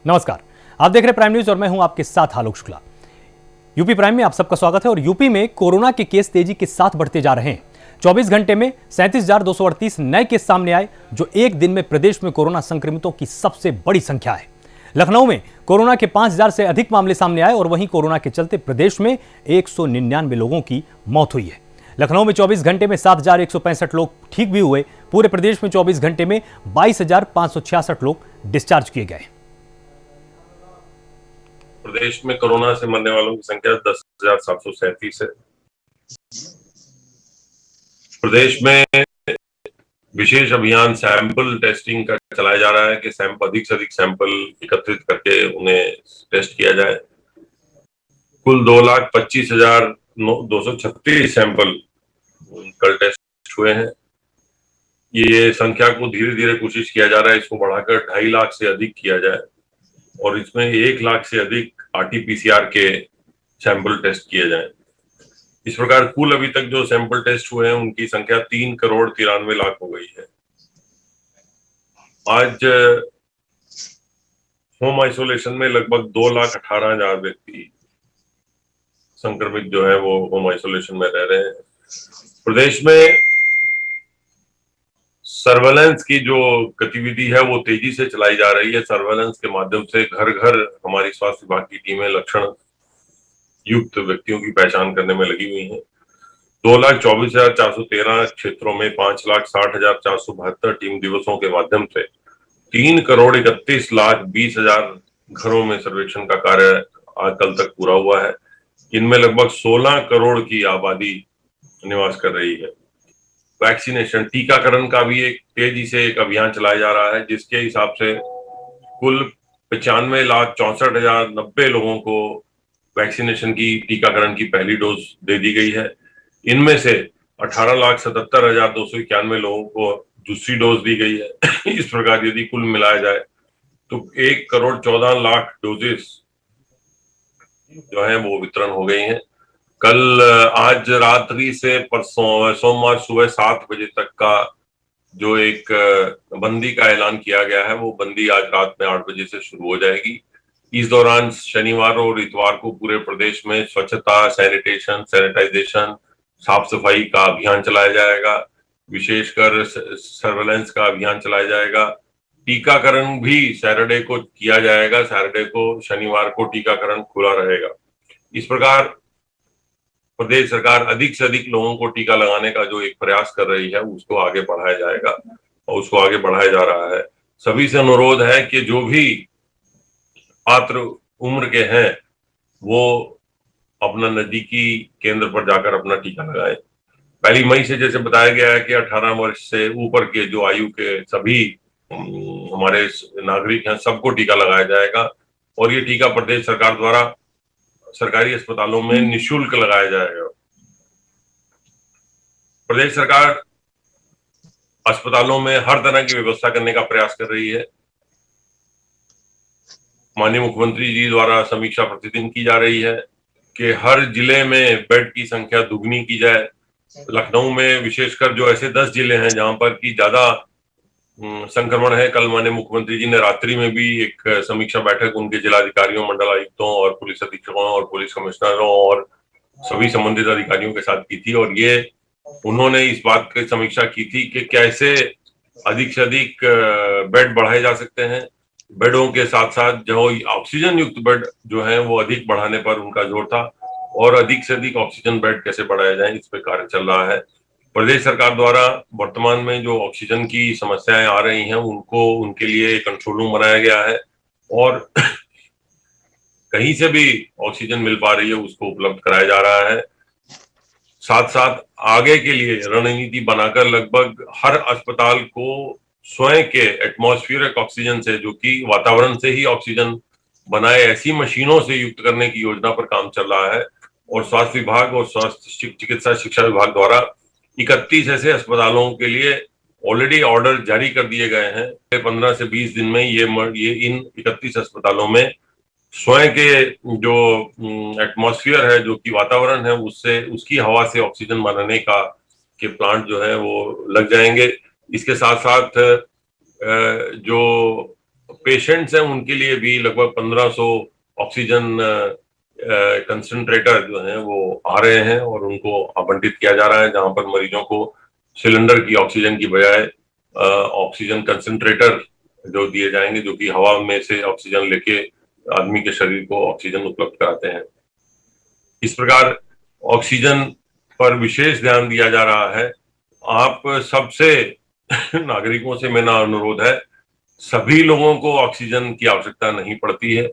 नमस्कार, आप देख रहे हैं प्राइम न्यूज और मैं हूं आपके साथ आलोक शुक्ला। यूपी प्राइम में आप सबका स्वागत है। और यूपी में कोरोना के केस तेजी के साथ बढ़ते जा रहे हैं। 24 घंटे में 37,238 नए केस सामने आए, जो एक दिन में प्रदेश में कोरोना संक्रमितों की सबसे बड़ी संख्या है। लखनऊ में कोरोना के 5,000 से अधिक मामले सामने आए और वहीं कोरोना के चलते प्रदेश में 199 लोगों की मौत हुई है। लखनऊ में 24 घंटे में 7,165 लोग ठीक भी हुए। पूरे प्रदेश में 24 घंटे में 22,566 लोग डिस्चार्ज किए गए। प्रदेश में कोरोना से मरने वालों की संख्या 10,737 है। प्रदेश में विशेष अभियान सैंपल टेस्टिंग का चलाया जा रहा है कि अधिक से अधिक सैंपल एकत्रित करके उन्हें टेस्ट किया जाए। कुल 2,25,236 सैंपल कल टेस्ट हुए हैं। ये संख्या को धीरे धीरे कोशिश किया जा रहा है, इसको बढ़ाकर 2.5 लाख से अधिक किया जाए और इसमें 1 लाख से अधिक RT-PCR के सैंपल टेस्ट किए जाएं। इस प्रकार कुल अभी तक जो सैंपल टेस्ट हुए हैं उनकी संख्या 3,93,00,000 हो गई है। आज होम आइसोलेशन में लगभग 2,18,000 व्यक्ति संक्रमित जो है वो होम आइसोलेशन में रह रहे हैं। प्रदेश में सर्वेलेंस की जो गतिविधि है वो तेजी से चलाई जा रही है। सर्वेलेंस के माध्यम से घर घर हमारी स्वास्थ्य विभाग की टीमें लक्षण युक्त व्यक्तियों की पहचान करने में लगी हुई हैं। 2,24,413 क्षेत्रों में 5,60,472 टीम दिवसों के माध्यम से 3,31,20,000 घरों में सर्वेक्षण का कार्य आज कल तक पूरा हुआ है। इनमें लगभग 16 करोड़ की आबादी निवास कर रही है। वैक्सीनेशन टीकाकरण का भी एक तेजी से एक अभियान चलाया जा रहा है, जिसके हिसाब से कुल 95,64,090 लोगों को वैक्सीनेशन की टीकाकरण की पहली डोज दे दी गई है। इनमें से 18,77,291 लोगों को दूसरी डोज दी गई है। इस प्रकार यदि कुल मिलाया जाए तो 1,14,00,000 डोजेस जो है वो वितरण हो गई हैं। कल आज रात्रि से परसों सोमवार सुबह 7 बजे तक का जो एक बंदी का ऐलान किया गया है, वो बंदी आज रात में 8 बजे से शुरू हो जाएगी। इस दौरान शनिवार और इतवार को पूरे प्रदेश में स्वच्छता, सैनिटाइजेशन, साफ सफाई का अभियान चलाया जाएगा। विशेषकर सर्वेलेंस का अभियान चलाया जाएगा। टीकाकरण भी सैटरडे को किया जाएगा। सैटरडे को, शनिवार को टीकाकरण खुला रहेगा। इस प्रकार प्रदेश सरकार अधिक से अधिक लोगों को टीका लगाने का जो एक प्रयास कर रही है उसको आगे बढ़ाया जाएगा और उसको आगे बढ़ाया जा रहा है। सभी से अनुरोध है कि जो भी पात्र उम्र के हैं वो अपना नजदीकी केंद्र पर जाकर अपना टीका लगाएं। 1 मई से जैसे बताया गया है कि 18 वर्ष से ऊपर के जो आयु के सभी हमारे नागरिक हैं सबको टीका लगाया जाएगा और ये टीका प्रदेश सरकार द्वारा सरकारी अस्पतालों में निःशुल्क लगाया जाएगा। प्रदेश सरकार अस्पतालों में हर तरह की व्यवस्था करने का प्रयास कर रही है। माननीय मुख्यमंत्री जी द्वारा समीक्षा प्रतिदिन की जा रही है कि हर जिले में बेड की संख्या दुगनी की जाए। लखनऊ में विशेषकर जो ऐसे 10 जिले हैं जहां पर की ज्यादा संक्रमण है, कल माननीय मुख्यमंत्री जी ने रात्रि में भी एक समीक्षा बैठक उनके जिलाधिकारियों, मंडलायुक्तों और पुलिस अधीक्षकों और पुलिस कमिश्नरों और सभी संबंधित अधिकारियों के साथ की थी और ये उन्होंने इस बात की समीक्षा की थी कि कैसे अधिक से अधिक बेड बढ़ाए जा सकते हैं। बेडों के साथ साथ जो ऑक्सीजन युक्त बेड जो है वो अधिक बढ़ाने पर उनका जोर था और अधिक से अधिक ऑक्सीजन बेड कैसे बढ़ाया जाए इस पर कार्य चल रहा है। प्रदेश सरकार द्वारा वर्तमान में जो ऑक्सीजन की समस्याएं आ रही हैं उनको उनके लिए कंट्रोल रूम बनाया गया है और कहीं से भी ऑक्सीजन मिल पा रही है उसको उपलब्ध कराया जा रहा है। साथ साथ आगे के लिए रणनीति बनाकर लगभग हर अस्पताल को स्वयं के एटमॉस्फेरिक ऑक्सीजन से, जो कि वातावरण से ही ऑक्सीजन बनाए, ऐसी मशीनों से युक्त करने की योजना पर काम चल रहा है और स्वास्थ्य विभाग और स्वास्थ्य चिकित्सा शिक्षा विभाग द्वारा 31 ऐसे अस्पतालों के लिए ऑलरेडी ऑर्डर जारी कर दिए गए हैं। 15 से 20 दिन में ये इन 31 अस्पतालों में स्वयं के जो एटमॉस्फेयर है, जो कि वातावरण है, उससे उसकी हवा से ऑक्सीजन बनाने का के प्लांट जो है वो लग जाएंगे। इसके साथ साथ जो पेशेंट्स हैं उनके लिए भी लगभग 1500 ऑक्सीजन कंसंट्रेटर जो हैं वो आ रहे हैं और उनको आवंटित किया जा रहा है, जहां पर मरीजों को सिलेंडर की ऑक्सीजन की बजाय ऑक्सीजन कंसंट्रेटर जो दिए जाएंगे, जो कि हवा में से ऑक्सीजन लेके आदमी के शरीर को ऑक्सीजन उपलब्ध कराते हैं। इस प्रकार ऑक्सीजन पर विशेष ध्यान दिया जा रहा है। आप सबसे नागरिकों से मेरा अनुरोध है, सभी लोगों को ऑक्सीजन की आवश्यकता नहीं पड़ती है।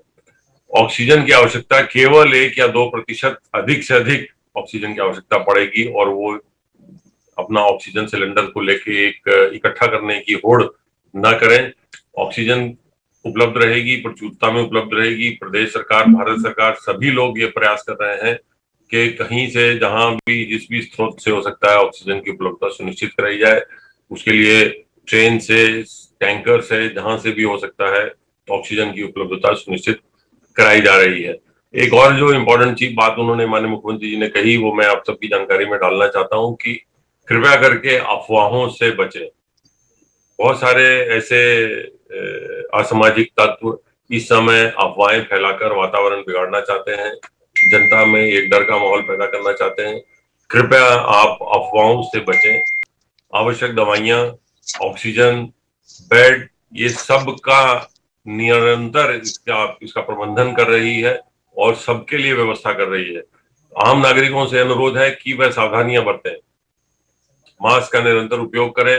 ऑक्सीजन की आवश्यकता केवल 1 या 2% अधिक से अधिक ऑक्सीजन की आवश्यकता पड़ेगी और वो अपना ऑक्सीजन सिलेंडर को लेके एक इकट्ठा करने की होड़ न करें। ऑक्सीजन उपलब्ध रहेगी, प्रचुरता में उपलब्ध रहेगी। प्रदेश सरकार, भारत सरकार, सभी लोग ये प्रयास कर रहे हैं कि कहीं से, जहां भी, जिस भी स्रोत से हो सकता है, ऑक्सीजन की उपलब्धता सुनिश्चित कराई जाए। उसके लिए ट्रेन से, टैंकर से, जहां से भी हो सकता है, ऑक्सीजन की उपलब्धता सुनिश्चित कराई जा रही है। एक और जो इम्पोर्टेंट चीज बात उन्होंने, माननीय मुख्यमंत्री जी ने कही, वो मैं आप सबकी जानकारी में डालना चाहता हूं कि कृपया करके अफवाहों से बचें। बहुत सारे ऐसे असामाजिक तत्व इस समय अफवाहें फैलाकर वातावरण बिगाड़ना चाहते हैं, जनता में एक डर का माहौल पैदा करना चाहते हैं। कृपया आप अफवाहों से बचें। आवश्यक दवाइयां, ऑक्सीजन, बेड, ये सब का निरंतर इसका प्रबंधन कर रही है और सबके लिए व्यवस्था कर रही है। आम नागरिकों से अनुरोध है कि वह सावधानियां बरतें, मास्क का निरंतर उपयोग करें,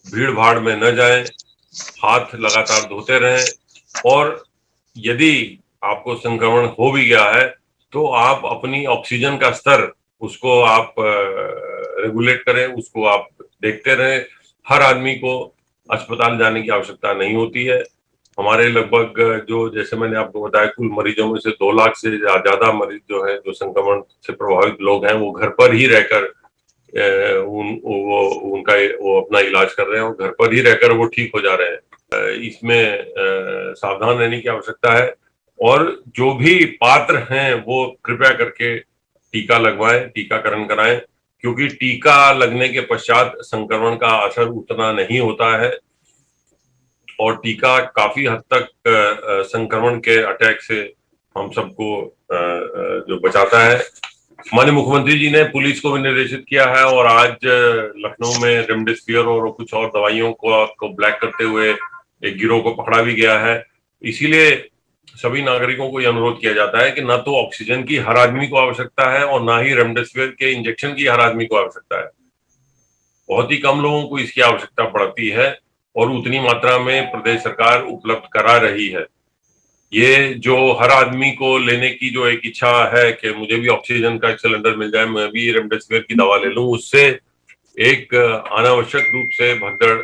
भीड़ भाड़ में न जाएं, हाथ लगातार धोते रहें और यदि आपको संक्रमण हो भी गया है तो आप अपनी ऑक्सीजन का स्तर, उसको आप रेगुलेट करें, उसको आप देखते रहें। हर आदमी को अस्पताल जाने की आवश्यकता नहीं होती है। हमारे लगभग जो, जैसे मैंने आपको बताया, कुल मरीजों में से 2 लाख से ज्यादा मरीज जो है, जो संक्रमण से प्रभावित लोग हैं, वो घर पर ही रहकर वो अपना इलाज कर रहे हैं और घर पर ही रहकर वो ठीक हो जा रहे हैं। इसमें सावधान रहने की आवश्यकता है और जो भी पात्र हैं वो कृपया करके टीका लगवाएं, टीकाकरण कराएं, क्योंकि टीका लगने के पश्चात संक्रमण का असर उतना नहीं होता है और टीका काफी हद तक संक्रमण के अटैक से हम सबको जो बचाता है। माननीय मुख्यमंत्री जी ने पुलिस को भी निर्देशित किया है और आज लखनऊ में रेमडेसिविर और कुछ और दवाइयों को ब्लैक करते हुए एक गिरोह को पकड़ा भी गया है। इसीलिए सभी नागरिकों को यह अनुरोध किया जाता है कि न तो ऑक्सीजन की हर आदमी को आवश्यकता है और ना ही रेमडेसिविर के इंजेक्शन की हर आदमी को आवश्यकता है। बहुत ही कम लोगों को इसकी आवश्यकता पड़ती है और उतनी मात्रा में प्रदेश सरकार उपलब्ध करा रही है। ये जो हर आदमी को लेने की जो एक इच्छा है कि मुझे भी ऑक्सीजन का एक सिलेंडर मिल जाए, मैं भी रेमडेसिविर की दवा ले लूं, उससे एक अनावश्यक रूप से भगदड़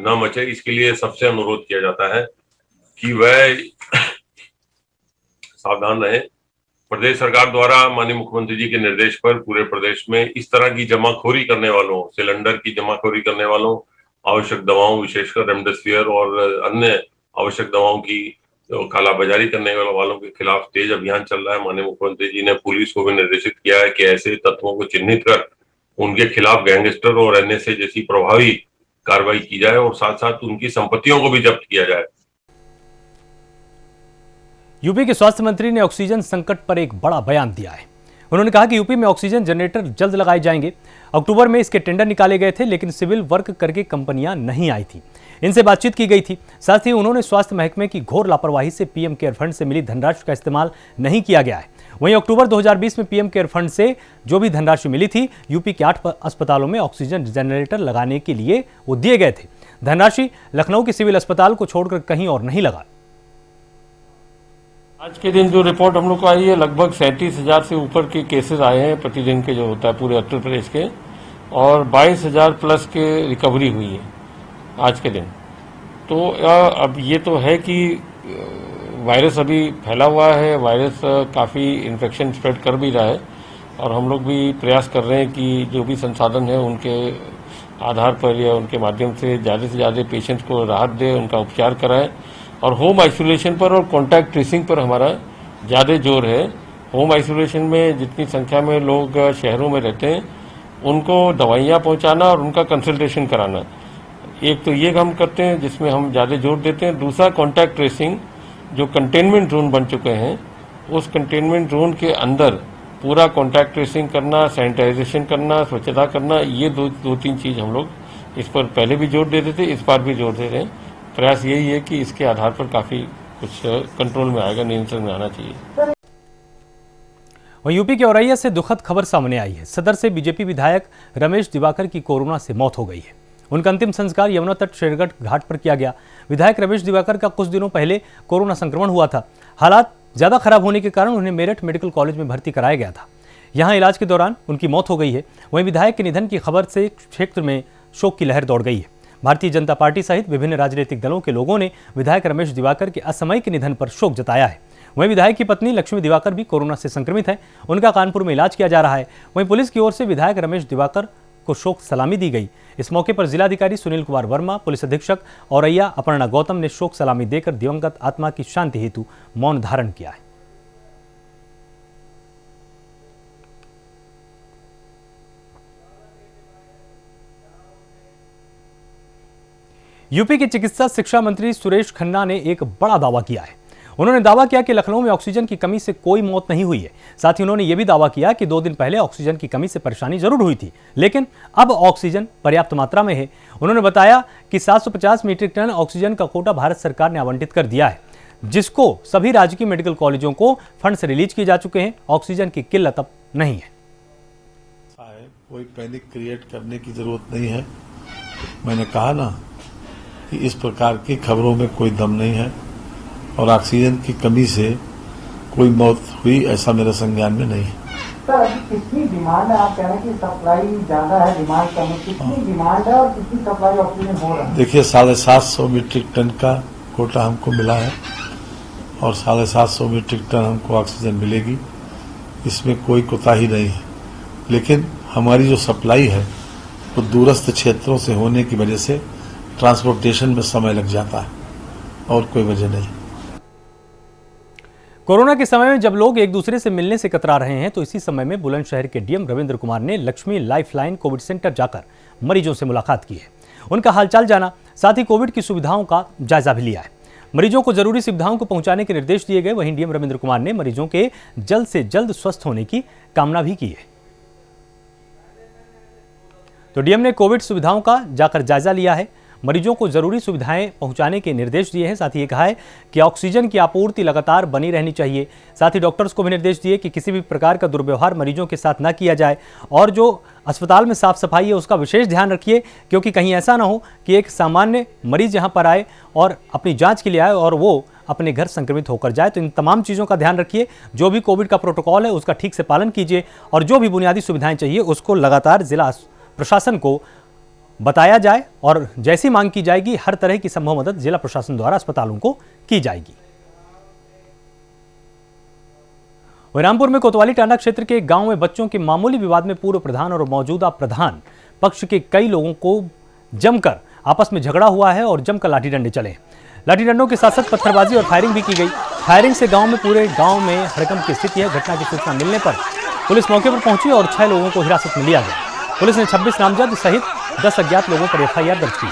न मचे। इसके लिए सबसे अनुरोध किया जाता है कि वह सावधान रहे। प्रदेश सरकार द्वारा माननीय मुख्यमंत्री जी के निर्देश पर पूरे प्रदेश में इस तरह की जमाखोरी करने वालों, सिलेंडर की जमाखोरी करने वालों, आवश्यक दवाओं, विशेषकर रेमडेसिविर और अन्य आवश्यक दवाओं की कालाबाजारी करने वालों के खिलाफ तेज अभियान चल रहा है। माननीय मुख्यमंत्री जी ने पुलिस को भी निर्देशित किया है कि ऐसे तत्वों को चिन्हित कर उनके खिलाफ गैंगस्टर और एनएसए जैसी प्रभावी कार्रवाई की जाए और साथ साथ उनकी संपत्तियों को भी जब्त किया जाए। यूपी के स्वास्थ्य मंत्री ने ऑक्सीजन संकट पर एक बड़ा बयान दिया है। उन्होंने कहा कि यूपी में ऑक्सीजन जनरेटर जल्द लगाए जाएंगे। अक्टूबर में इसके टेंडर निकाले गए थे, लेकिन सिविल वर्क करके कंपनियां नहीं आई थी, इनसे बातचीत की गई थी। साथ ही उन्होंने स्वास्थ्य महकमे की घोर लापरवाही से पीएम केयर फंड से मिली धनराशि का इस्तेमाल नहीं किया गया है। वहीं अक्टूबर 2020 में पीएम केयर फंड से जो भी धनराशि मिली थी, यूपी के 8 अस्पतालों में ऑक्सीजन जनरेटर लगाने के लिए वो दिए गए थे। धनराशि लखनऊ के सिविल अस्पताल को छोड़कर कहीं और नहीं लगा। आज के दिन जो रिपोर्ट हम लोग को आई है, लगभग 37,000 से ऊपर के केसेस आए हैं प्रतिदिन के, जो होता है पूरे उत्तर प्रदेश के, और 22,000 प्लस के रिकवरी हुई है आज के दिन। तो अब ये तो है कि वायरस अभी फैला हुआ है, वायरस काफ़ी इन्फेक्शन स्प्रेड कर भी रहा है और हम लोग भी प्रयास कर रहे हैं कि जो भी संसाधन है उनके आधार पर या उनके माध्यम से ज़्यादा पेशेंट्स को राहत दें, उनका उपचार कराएं और होम आइसोलेशन पर और कॉन्टैक्ट ट्रेसिंग पर हमारा ज़्यादा जोर है। होम आइसोलेशन में जितनी संख्या में लोग शहरों में रहते हैं उनको दवाइयाँ पहुँचाना और उनका कंसल्टेशन कराना। एक तो ये हम करते हैं जिसमें हम ज़्यादा जोर देते हैं। दूसरा कॉन्टैक्ट ट्रेसिंग, जो कंटेनमेंट जोन बन चुके हैं, उस कंटेनमेंट जोन के अंदर पूरा कॉन्टैक्ट ट्रेसिंग करना, सैनिटाइजेशन करना, स्वच्छता करना, ये दो तीन चीज़ हम लोग इस पर पहले भी जोर देते थे, इस बार भी जोर दे रहे हैं। प्रयास यही है कि इसके आधार पर काफ़ी कुछ कंट्रोल में आएगा, नियंत्रण में आना चाहिए। वहीं यूपी के औरैया से दुखद खबर सामने आई है। सदर से बीजेपी विधायक रमेश दिवाकर की कोरोना से मौत हो गई है। उनका अंतिम संस्कार यमुना तट शेरगढ़ घाट पर किया गया। विधायक रमेश दिवाकर का कुछ दिनों पहले कोरोना संक्रमण हुआ था। हालात ज्यादा खराब होने के कारण उन्हें मेरठ मेडिकल कॉलेज में भर्ती कराया गया था। यहां इलाज के दौरान उनकी मौत हो गई है। वहीं विधायक के निधन की खबर से क्षेत्र में शोक की लहर दौड़ गई है। भारतीय जनता पार्टी सहित विभिन्न राजनीतिक दलों के लोगों ने विधायक रमेश दिवाकर के असामयिक निधन पर शोक जताया है। वहीं विधायक की पत्नी लक्ष्मी दिवाकर भी कोरोना से संक्रमित है। उनका कानपुर में इलाज किया जा रहा है। वहीं पुलिस की ओर से विधायक रमेश दिवाकर को शोक सलामी दी गई। इस मौके पर जिलाधिकारी सुनील कुमार वर्मा, पुलिस अधीक्षक औरैया अपर्णा गौतम ने शोक सलामी देकर दिवंगत आत्मा की शांति हेतु मौन धारण किया है। यूपी के चिकित्सा शिक्षा मंत्री सुरेश खन्ना ने एक बड़ा दावा किया है। उन्होंने दावा किया कि लखनऊ में ऑक्सीजन की कमी से कोई मौत नहीं हुई है। साथ ही उन्होंने यह भी दावा किया कि 2 दिन पहले ऑक्सीजन की कमी से परेशानी जरूर हुई थी, लेकिन अब ऑक्सीजन पर्याप्त मात्रा में है। उन्होंने बताया कि 750 मीट्रिक टन ऑक्सीजन का कोटा भारत सरकार ने आवंटित कर दिया है, जिसको सभी राजकीय मेडिकल कॉलेजों को फंड से रिलीज किए जा चुके हैं। ऑक्सीजन की किल्लत अब नहीं है। कोई पैनिक क्रिएट करने की जरूरत नहीं है। मैंने कहा ना कि इस प्रकार की खबरों में कोई दम नहीं है और ऑक्सीजन की कमी से कोई मौत हुई ऐसा मेरे संज्ञान में नहीं है। सर, अभी कितनी डिमांड है? आप कह रहे हैं कि सप्लाई ज्यादा है, डिमांड कम है। कितनी डिमांड है और कितनी सप्लाई ऑक्सीजन हो रहा है? देखिए, 750 मीट्रिक टन का कोटा हमको मिला है और 750 मीट्रिक टन हमको ऑक्सीजन मिलेगी। इसमें कोई कोताही नहीं है, लेकिन हमारी जो सप्लाई है वो दूरस्थ क्षेत्रों से होने की वजह से ट्रांसपोर्टेशन में समय लग जाता है और कोई वजह नहीं। कोरोना के समय में जब लोग एक दूसरे से मिलने से कतरा रहे हैं, तो इसी समय में बुलंदशहर के डीएम रविंद्र कुमार ने लक्ष्मी लाइफलाइन कोविड सेंटर जाकर मरीजों से मुलाकात की है, उनका हालचाल जाना, साथ ही कोविड की सुविधाओं का जायजा भी लिया है। मरीजों को जरूरी सुविधाओं को पहुंचाने के निर्देश दिए गए। वहीं डीएम रविंद्र कुमार ने मरीजों के जल्द से जल्द स्वस्थ होने की कामना भी की है। तो डीएम ने कोविड सुविधाओं का जाकर जायजा लिया है, मरीजों को जरूरी सुविधाएं पहुंचाने के निर्देश दिए हैं। साथ ही ये कहा है कि ऑक्सीजन की आपूर्ति लगातार बनी रहनी चाहिए। साथ ही डॉक्टर्स को भी निर्देश दिए कि किसी भी प्रकार का दुर्व्यवहार मरीजों के साथ न किया जाए और जो अस्पताल में साफ सफाई है उसका विशेष ध्यान रखिए, क्योंकि कहीं ऐसा ना हो कि एक सामान्य मरीज यहाँ पर आए और अपनी जाँच के लिए आए और वो अपने घर संक्रमित होकर जाए। तो इन तमाम चीज़ों का ध्यान रखिए। जो भी कोविड का प्रोटोकॉल है उसका ठीक से पालन कीजिए और जो भी बुनियादी सुविधाएं चाहिए उसको लगातार जिला प्रशासन को बताया जाए और जैसी मांग की जाएगी हर तरह की संभव मदद जिला प्रशासन द्वारा अस्पतालों को की जाएगी। रामपुर में कोतवाली टांडा क्षेत्र के गांव में बच्चों के मामूली विवाद में पूर्व प्रधान और मौजूदा प्रधान पक्ष के कई लोगों को जमकर आपस में झगड़ा हुआ है और जमकर लाठी डंडे चले। लाठी डंडों के साथ साथ पत्थरबाजी और फायरिंग भी की गई। फायरिंग से गांव में पूरे गांव में हड़कंप की स्थिति है। घटना की सूचना मिलने पर पुलिस मौके पर पहुंची और 6 लोगों को हिरासत में लिया गया। पुलिस ने 26 नामजद सहित 10 अज्ञात लोगों पर एफआईआर दर्ज की।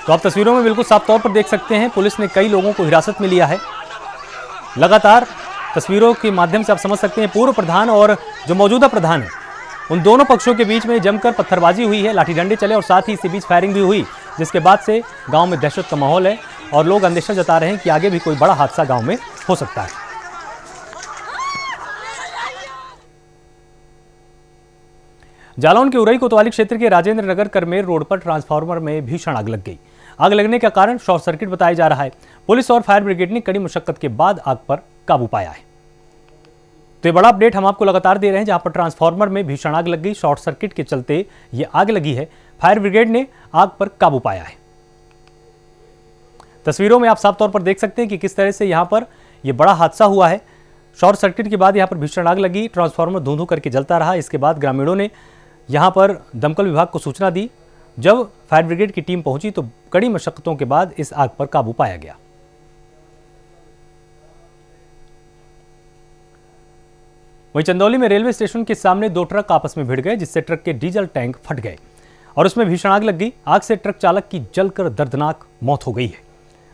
तो आप तस्वीरों में बिल्कुल साफ तौर पर देख सकते हैं, पुलिस ने कई लोगों को हिरासत में लिया है। लगातार तस्वीरों के माध्यम से आप समझ सकते हैं पूर्व प्रधान और जो मौजूदा प्रधान है उन दोनों पक्षों के बीच में जमकर पत्थरबाजी हुई है, लाठी डंडे चले और साथ ही इसी बीच फायरिंग भी हुई, जिसके बाद से गांव में दहशत का माहौल है और लोग अंदेशा जता रहे हैं कि आगे भी कोई बड़ा हादसा गांव में हो सकता है। जालौन के उरई कोतवाली क्षेत्र के राजेंद्र नगर करमेर रोड पर ट्रांसफार्मर में भीषण आग लग गई। आग लगने का कारण शॉर्ट सर्किट बताया जा रहा है। पुलिस और फायर ब्रिगेड ने कड़ी मशक्कत के बाद आग पर काबू पाया है। तो ये बड़ा अपडेट हम आपको लगातार दे रहे हैं, जहां पर ट्रांसफार्मर में भीषण आग लग गई। शॉर्ट सर्किट के चलते ये आग लगी है। फायर ब्रिगेड ने आग पर काबू पाया है। तस्वीरों में आप साफ तौर पर देख सकते हैं कि किस तरह से यहां पर यह बड़ा हादसा हुआ है। शॉर्ट सर्किट के बाद यहां पर भीषण आग लगी। ट्रांसफार्मर धूं-धूं करके जलता रहा। इसके बाद ग्रामीणों ने यहां पर दमकल विभाग को सूचना दी। जब फायर ब्रिगेड की टीम पहुंची तो कड़ी मशक्कतों के बाद इस आग पर काबू पाया गया। वहीं चंदौली में रेलवे स्टेशन के सामने 2 ट्रक आपस में भिड़ गए, जिससे ट्रक के डीजल टैंक फट गए और उसमें भीषण आग लग गई। आग से ट्रक चालक की जलकर दर्दनाक मौत हो गई है।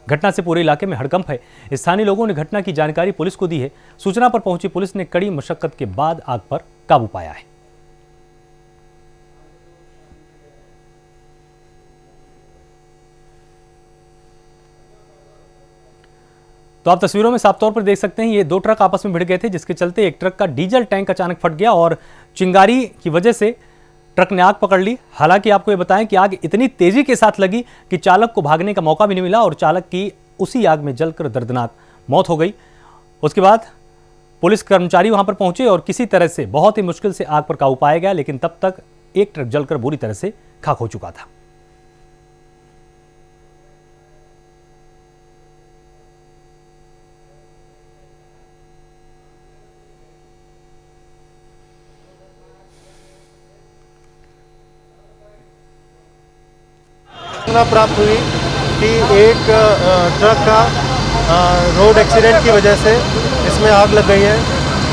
घटना से पूरे इलाके में हड़कंप है। स्थानीय लोगों ने घटना की जानकारी पुलिस को दी है। सूचना पर पहुंची पुलिस ने कड़ी मशक्कत के बाद आग पर काबू पाया है। तो आप तस्वीरों में साफ तौर पर देख सकते हैं, ये 2 ट्रक आपस में भिड़ गए थे, जिसके चलते एक ट्रक का डीजल टैंक अचानक फट गया और चिंगारी की वजह से ट्रक ने आग पकड़ ली। हालांकि आपको ये बताएं कि आग इतनी तेजी के साथ लगी कि चालक को भागने का मौका भी नहीं मिला और चालक की उसी आग में जलकर दर्दनाक मौत हो गई। उसके बाद पुलिस कर्मचारी वहां पर पहुंचे और किसी तरह से बहुत ही मुश्किल से आग पर काबू पाया गया, लेकिन तब तक एक ट्रक जलकर बुरी तरह से खाक हो चुका था। सूचना प्राप्त हुई कि एक ट्रक का रोड एक्सीडेंट की वजह से इसमें आग लग गई है।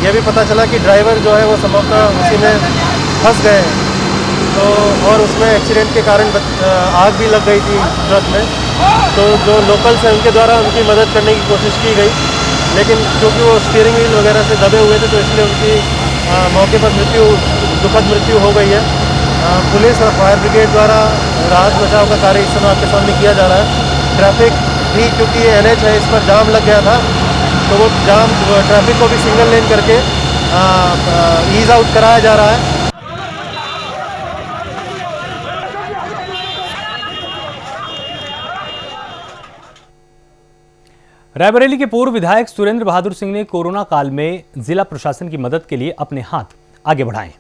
यह भी पता चला कि ड्राइवर जो है वो संभवतः उसी में फंस गए हैं, तो और उसमें एक्सीडेंट के कारण आग भी लग गई थी ट्रक में। तो जो लोकल्स हैं उनके द्वारा उनकी मदद करने की कोशिश की गई, लेकिन क्योंकि वो स्टीयरिंग व्हील वगैरह से दबे हुए थे तो इसलिए उनकी मौके पर दुखद मृत्यु हो गई है। पुलिस और फायर ब्रिगेड द्वारा राहत बचाव का कार्य इस समय आपके सामने किया जा रहा है। ट्रैफिक भी क्योंकि ये NH है, इस पर जाम लग गया था, तो वो जाम ट्रैफिक को भी सिंगल लेन करके ईज आउट कराया जा रहा है। रायबरेली के पूर्व विधायक सुरेंद्र बहादुर सिंह ने कोरोना काल में जिला प्रशासन की मदद के लिए अपने हाथ आगे बढ़ाए।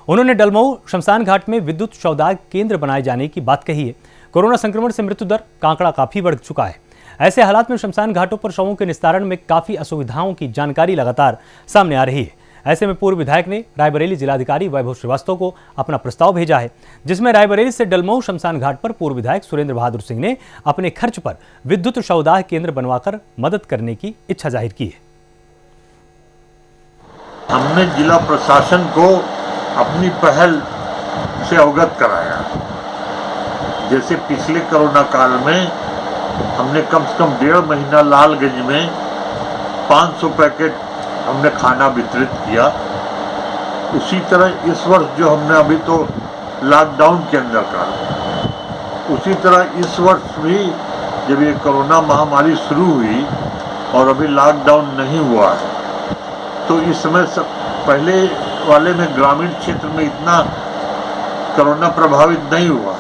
उन्होंने डलमऊ शमशान घाट में विद्युत शवदाह केंद्र बनाए जाने की बात कही है। कोरोना संक्रमण से मृत्यु दर कांकड़ा काफी बढ़ चुका है। ऐसे हालात में शमशान घाटों पर शवों के निस्तारण में काफी असुविधाओं की जानकारी लगातार सामने आ रही है। ऐसे में पूर्व विधायक ने रायबरेली जिलाधिकारी वैभव श्रीवास्तव को अपना प्रस्ताव भेजा है, जिसमें रायबरेली से डलमऊ शमशान घाट पर पूर्व विधायक सुरेंद्र बहादुर सिंह ने अपने खर्च पर विद्युत शवदाह केंद्र बनवाकर मदद करने की इच्छा जाहिर की है। हमने जिला प्रशासन को अपनी पहल से अवगत कराया। जैसे पिछले कोरोना काल में हमने कम से कम 1.5 महीना लालगंज में 500 पैकेट हमने खाना वितरित किया। उसी तरह इस वर्ष जो हमने अभी तो लॉकडाउन के अंदर का, उसी तरह इस वर्ष भी जब ये कोरोना महामारी शुरू हुई और अभी लॉकडाउन नहीं हुआ है, तो इस समय पहले वाले में ग्रामीण क्षेत्र में इतना कोरोना प्रभावित नहीं हुआ,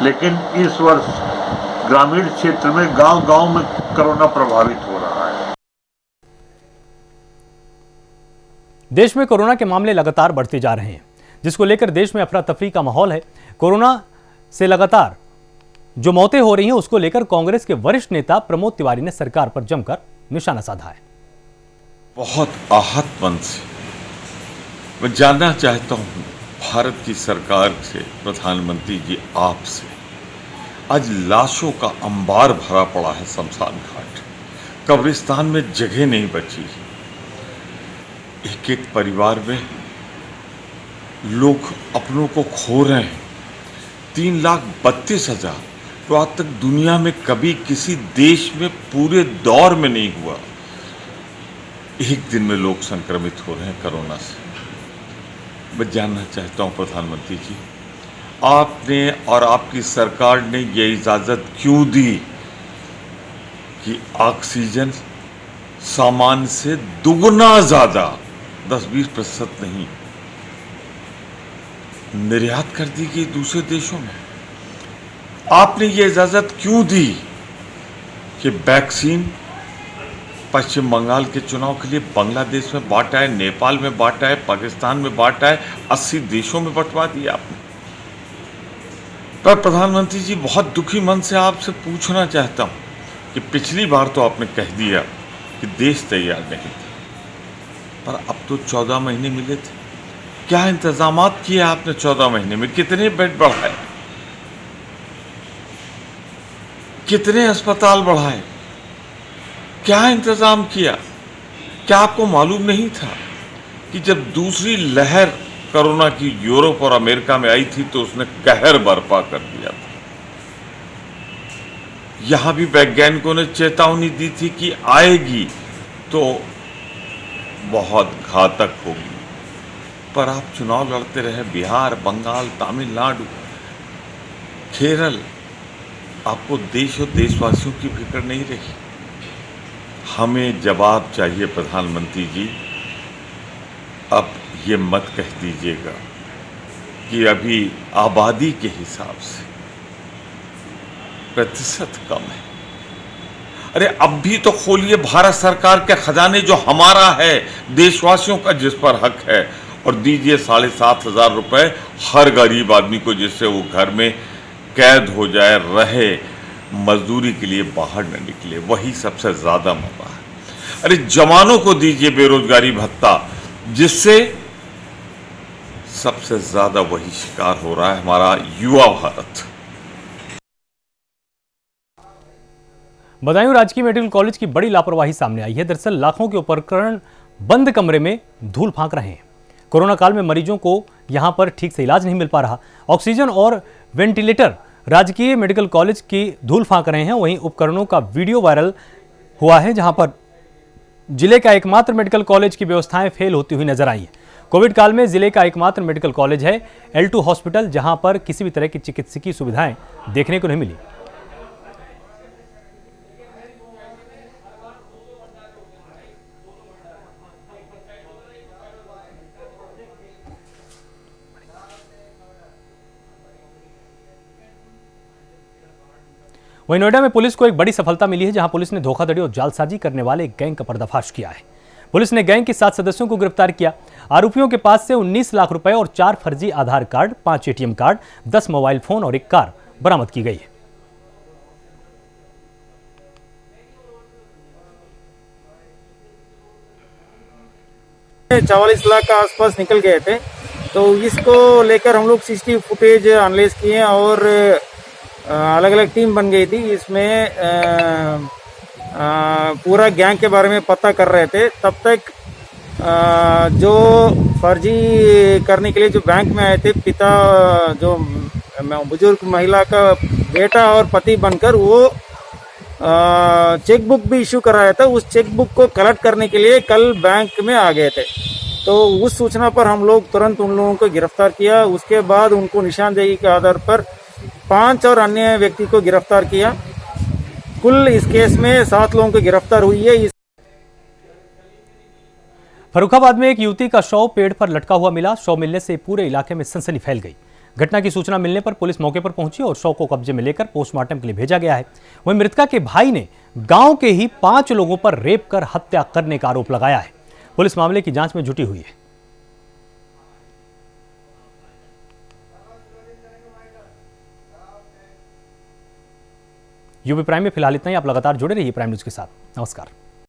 लेकिन इस वर्ष ग्रामीण क्षेत्र में गांव-गांव में कोरोना प्रभावित हो रहा है। देश में कोरोना के मामले लगातार बढ़ते जा रहे हैं, जिसको लेकर देश में अफरा तफरी का माहौल है। कोरोना से लगातार जो मौतें हो रही हैं, उसको लेकर कांग्रेस के वरिष्ठ नेता प्रमोद तिवारी ने सरकार पर जमकर निशाना साधा है। बहुत आहत मन से मैं जानना चाहता हूं भारत की सरकार से, प्रधानमंत्री जी आपसे, आज लाशों का अंबार भरा पड़ा है शमशान घाट, कब्रिस्तान में जगह नहीं बची। एक एक परिवार में लोग अपनों को खो रहे हैं। 3,32,000 तो आज तक दुनिया में कभी किसी देश में पूरे दौर में नहीं हुआ। एक दिन में लोग संक्रमित हो रहे हैं कोरोना से। मैं जानना चाहता हूं प्रधानमंत्री जी, आपने और आपकी सरकार ने ये इजाजत क्यों दी कि ऑक्सीजन सामान से दुगना ज्यादा, 10-20% नहीं, निर्यात कर दी गई दूसरे देशों में? आपने ये इजाजत क्यों दी कि वैक्सीन पश्चिम बंगाल के चुनाव के लिए बांग्लादेश में बांटा है, नेपाल में बांटा है, पाकिस्तान में बांटा है, 80 देशों में बंटवा दिया आपने? पर प्रधानमंत्री जी, बहुत दुखी मन से आपसे पूछना चाहता हूं कि पिछली बार तो आपने कह दिया कि देश तैयार नहीं था, पर अब तो 14 महीने मिले थे। क्या इंतजामात किए आपने 14 महीने में? कितने बेड बढ़ाए, कितने अस्पताल बढ़ाए, क्या इंतजाम किया? क्या आपको मालूम नहीं था कि जब दूसरी लहर कोरोना की यूरोप और अमेरिका में आई थी तो उसने कहर बर्पा कर दिया था। यहां भी वैज्ञानिकों ने चेतावनी दी थी कि आएगी तो बहुत घातक होगी, पर आप चुनाव लड़ते रहे। बिहार, बंगाल, तमिलनाडु, केरल, आपको देश और देशवासियों की फिक्र नहीं रही। हमें जवाब चाहिए प्रधानमंत्री जी। अब ये मत कह दीजिएगा कि अभी आबादी के हिसाब से प्रतिशत कम है। अरे अब भी तो खोलिए भारत सरकार के खजाने, जो हमारा है, देशवासियों का जिस पर हक है, और दीजिए 7,500 रुपए हर गरीब आदमी को, जिससे वो घर में कैद हो जाए, रहे, मजदूरी के लिए बाहर न निकले। वही सबसे ज्यादा मौका है। अरे जवानों को दीजिए बेरोजगारी भत्ता, जिससे सबसे ज्यादा वही शिकार हो रहा है हमारा युवा भारत। बदायूं राजकीय मेडिकल कॉलेज की बड़ी लापरवाही सामने आई है। दरअसल लाखों के उपकरण बंद कमरे में धूल फांक रहे हैं। कोरोना काल में मरीजों को यहां पर ठीक से इलाज नहीं मिल पा रहा। ऑक्सीजन और वेंटिलेटर राजकीय मेडिकल कॉलेज की धूल फांक रहे हैं। वहीं उपकरणों का वीडियो वायरल हुआ है, जहां पर जिले का एकमात्र मेडिकल कॉलेज की व्यवस्थाएं फेल होती हुई नजर आई हैं। कोविड काल में जिले का एकमात्र मेडिकल कॉलेज है L2 हॉस्पिटल, जहां पर किसी भी तरह की चिकित्सकीय सुविधाएं देखने को नहीं मिली। वहीं नोएडा में पुलिस को एक बड़ी सफलता मिली है, जहां पुलिस ने धोखाधड़ी और जालसाजी करने वाले एक गैंग का पर्दाफाश किया है। पुलिस ने गैंग के 7 सदस्यों को गिरफ्तार किया। आरोपियों के पास से 19 लाख रुपए और 4 फर्जी Aadhaar card, 5 ATM card, 10 mobile phone और एक कार बरामद की गई है। $44 लाख का आसपास निकल गए थे, तो इसको लेकर हम लोग CCTV फुटेज एनालाइज किए और अलग अलग टीम बन गई थी। इसमें पूरा गैंग के बारे में पता कर रहे थे। तब तक जो फर्जी करने के लिए जो बैंक में आए थे, पिता जो बुजुर्ग महिला का बेटा और पति बनकर, वो चेकबुक भी इशू कराया था। उस चेकबुक को कलेक्ट करने के लिए कल बैंक में आ गए थे। तो उस सूचना पर हम लोग तुरंत उन लोगों को गिरफ्तार किया। उसके बाद उनको निशानदेही के आधार पर 5 और अन्य व्यक्ति को गिरफ्तार किया। कुल इस केस में 7 लोगों को गिरफ्तार हुई है। फर्रुखाबाद में एक युवती का शव पेड़ पर लटका हुआ मिला। शव मिलने से पूरे इलाके में सनसनी फैल गई। घटना की सूचना मिलने पर पुलिस मौके पर पहुंची और शव को कब्जे में लेकर पोस्टमार्टम के लिए भेजा गया है। वहीं मृतका के भाई ने गांव के ही 5 लोगों पर रेप कर हत्या करने का आरोप लगाया है। पुलिस मामले की जांच में जुटी हुई है। यूपी प्राइम में फिलहाल इतना ही। आप लगातार जुड़े रहिए प्राइम न्यूज के साथ। नमस्कार।